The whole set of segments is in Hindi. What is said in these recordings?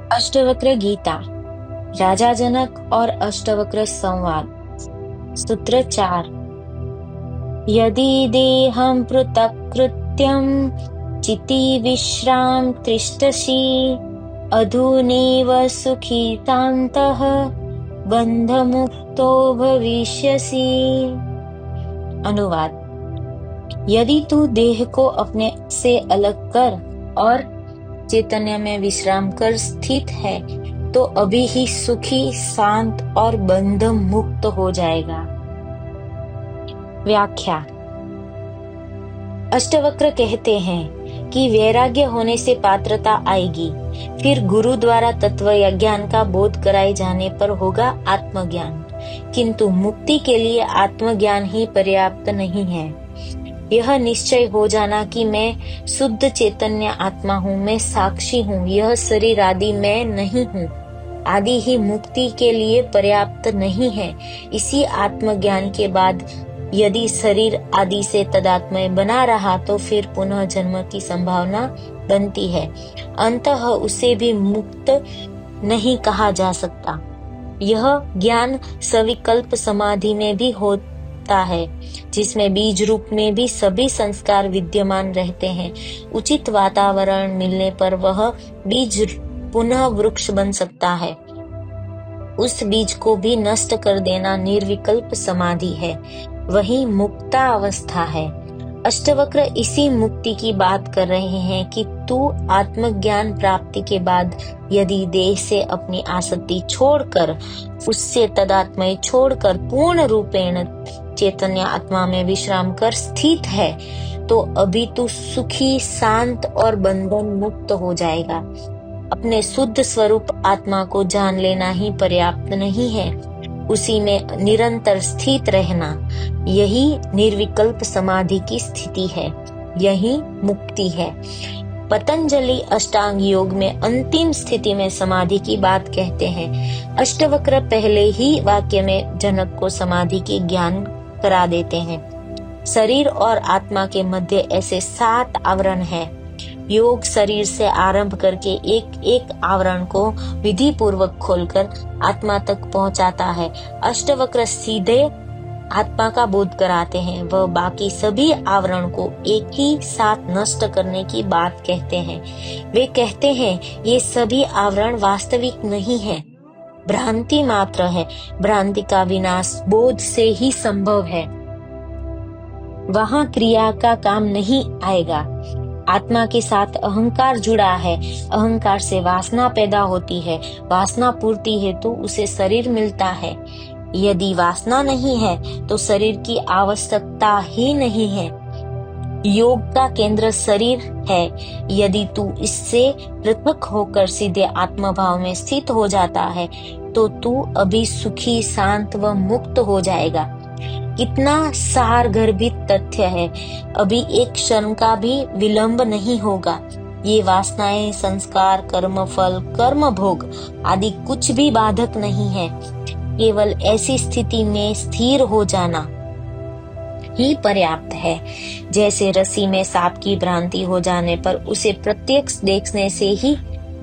अष्टवक्र गीता, राजा जनक और अष्टवक्र संवाद। सूत्र 4। यदि देहं पृथक् कृत्यं चिति विश्राम तिष्ठसि, अधुनैव सुखी शान्तः बंधमुक्तो भविष्यसि। अनुवाद। यदि तू देह को अपने से अलग कर और चैतन्य में विश्राम कर स्थित है तो अभी ही सुखी, शांत और बंध मुक्त हो जाएगा। व्याख्या। अष्टवक्र कहते हैं कि वैराग्य होने से पात्रता आएगी, फिर गुरु द्वारा तत्व या ज्ञान का बोध कराए जाने पर होगा आत्मज्ञान, किंतु मुक्ति के लिए आत्मज्ञान ही पर्याप्त नहीं है। यह निश्चय हो जाना कि मैं शुद्ध चैतन्य आत्मा हूँ, मैं साक्षी हूँ, यह शरीर आदि मैं नहीं हूँ, आदि ही मुक्ति के लिए पर्याप्त नहीं है। इसी आत्मज्ञान के बाद यदि शरीर आदि से तदात्मय बना रहा तो फिर पुनः जन्म की संभावना बनती है। अंततः उसे भी मुक्त नहीं कहा जा सकता। यह ज्ञान सविकल्प समाधि में भी होता है, जिसमें बीज रूप में भी सभी संस्कार विद्यमान रहते हैं। उचित वातावरण मिलने पर वह बीज पुनः वृक्ष बन सकता है। उस बीज को भी नष्ट कर देना निर्विकल्प समाधि है, वही मुक्ता अवस्था है। अष्टवक्र इसी मुक्ति की बात कर रहे हैं कि तू आत्मज्ञान प्राप्ति के बाद यदि देह से अपनी आसक्ति छोड़कर, उससे तदात्मय छोड़कर पूर्ण रूपेण चैतन्य आत्मा में विश्राम कर स्थित है तो अभी तू सुखी, शांत और बंधन मुक्त हो जाएगा। अपने शुद्ध स्वरूप आत्मा को जान लेना ही पर्याप्त नहीं है, उसी में निरंतर स्थित रहना, यही निर्विकल्प समाधि की स्थिति है, यही मुक्ति है। पतंजलि अष्टांग योग में अंतिम स्थिति में समाधि की बात कहते हैं। अष्टवक्र पहले ही वाक्य में जनक को समाधि के ज्ञान करा देते हैं। शरीर और आत्मा के मध्य ऐसे 7 आवरण हैं। योग शरीर से आरंभ करके एक एक आवरण को विधि पूर्वक खोलकर आत्मा तक पहुंचाता है। अष्टवक्र सीधे आत्मा का बोध कराते हैं, वह बाकी सभी आवरण को एक ही साथ नष्ट करने की बात कहते हैं। वे कहते हैं ये सभी आवरण वास्तविक नहीं है, भ्रांति मात्र है। भ्रांति का विनाश बोध से ही संभव है, वहां क्रिया का काम नहीं आएगा। आत्मा के साथ अहंकार जुड़ा है, अहंकार से वासना पैदा होती है, वासना पूर्ति हेतु उसे शरीर मिलता है। यदि वासना नहीं है तो शरीर की आवश्यकता ही नहीं है। योग का केंद्र शरीर है। यदि तू इससे पृथक होकर सीधे आत्मा भाव में स्थित हो जाता है तो तू अभी सुखी, शांत व मुक्त हो जाएगा। कितना सारगर्भित तथ्य है। अभी एक क्षण का भी विलंब नहीं होगा। ये वासनाएं, संस्कार, कर्म फल, कर्म भोग आदि कुछ भी बाधक नहीं है। केवल ऐसी स्थिति में स्थिर हो जाना ही पर्याप्त है। जैसे रस्सी में सांप की भ्रांति हो जाने पर उसे प्रत्यक्ष देखने से ही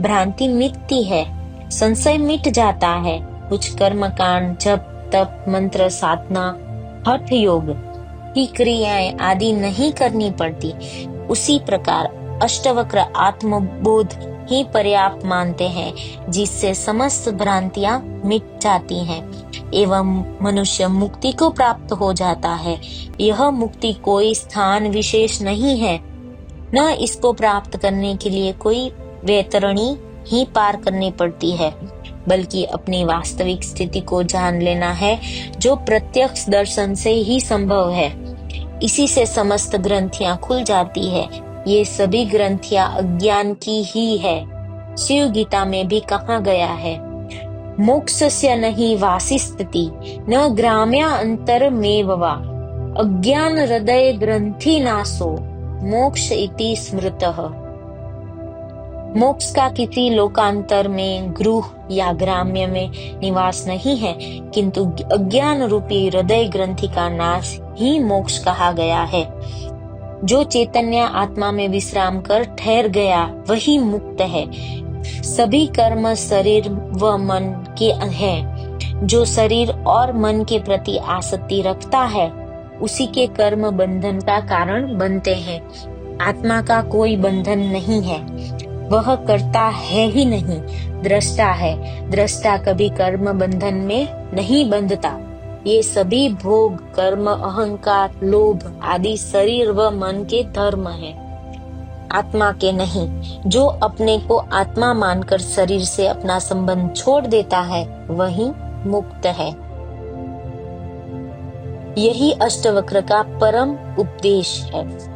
भ्रांति मिटती है, संशय मिट जाता है। कुछ कर्म कांड, जप, तप, मंत्र, साधना, हठ योग की क्रियाएं आदि नहीं करनी पड़ती। उसी प्रकार अष्टवक्र आत्मबोध ही पर्याप्त मानते हैं, जिससे समस्त भ्रांतियां मिट जाती हैं एवं मनुष्य मुक्ति को प्राप्त हो जाता है। यह मुक्ति कोई स्थान विशेष नहीं है, न इसको प्राप्त करने के लिए कोई वैतरणी ही पार करनी पड़ती है, बल्कि अपनी वास्तविक स्थिति को जान लेना है, जो प्रत्यक्ष दर्शन से ही संभव है। इसी से समस्त ग्रंथियां खुल जाती है। ये सभी ग्रंथियां अज्ञान की ही है। शिव गीता में भी कहा गया है, मोक्षस्य नहीं वासिस्थिति न ग्राम्या अंतर मेववा, अज्ञान हृदय ग्रंथि नासो मोक्ष इति स्मृतः। मोक्ष का किसी लोकांतर में, गृह या ग्राम्य में निवास नहीं है, किंतु अज्ञान रूपी हृदय ग्रंथि का नाश ही मोक्ष कहा गया है। जो चैतन्य आत्मा में विश्राम कर ठहर गया वही मुक्त है। सभी कर्म शरीर व मन के हैं। जो शरीर और मन के प्रति आसक्ति रखता है उसी के कर्म बंधन का कारण बनते हैं। आत्मा का कोई बंधन नहीं है, वह करता है ही नहीं, दृष्टा है। दृष्टा कभी कर्म बंधन में नहीं बंधता। ये सभी भोग, कर्म, अहंकार, लोभ आदि शरीर व मन के धर्म हैं, आत्मा के नहीं। जो अपने को आत्मा मानकर शरीर से अपना संबंध छोड़ देता है वही मुक्त है। यही अष्टवक्र का परम उपदेश है।